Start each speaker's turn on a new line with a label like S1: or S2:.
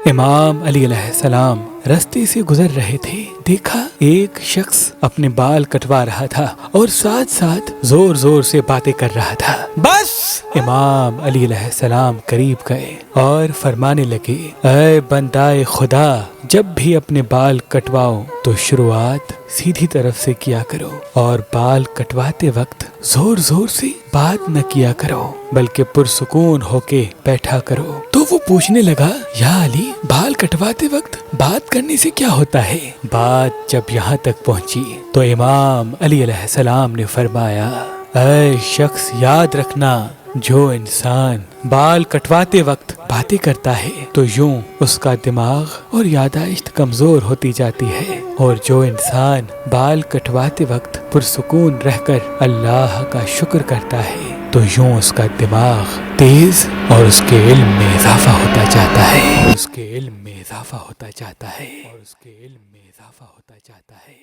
S1: امام علی علیہ السلام رستے سے گزر رہے تھے، دیکھا ایک شخص اپنے بال کٹوا رہا تھا اور ساتھ ساتھ زور زور سے باتیں کر رہا تھا۔ بس! امام علی علیہ السلام قریب گئے اور فرمانے لگے، اے بندائے خدا، جب بھی اپنے بال کٹواؤ تو شروعات سیدھی طرف سے کیا کرو اور بال کٹواتے وقت زور زور سے بات نہ کیا کرو بلکہ پرسکون ہو کے بیٹھا کرو۔ تو وہ پوچھنے لگا، یا علی، بال کٹواتے وقت بات کرنے سے کیا ہوتا ہے؟ بات جب یہاں تک پہنچی تو امام علی علیہ السلام نے فرمایا، اے شخص، یاد رکھنا، جو انسان بال کٹواتے وقت باتیں کرتا ہے تو یوں اس کا دماغ اور یادداشت کمزور ہوتی جاتی ہے، اور جو انسان بال کٹواتے وقت پرسکون رہ کر اللہ کا شکر کرتا ہے تو یوں اس کا دماغ تیز اور اس کے علم میں اضافہ ہوتا جاتا ہے، اس کے علم میں اضافہ ہوتا جاتا ہے، اور اس کے علم میں اضافہ ہوتا جاتا ہے۔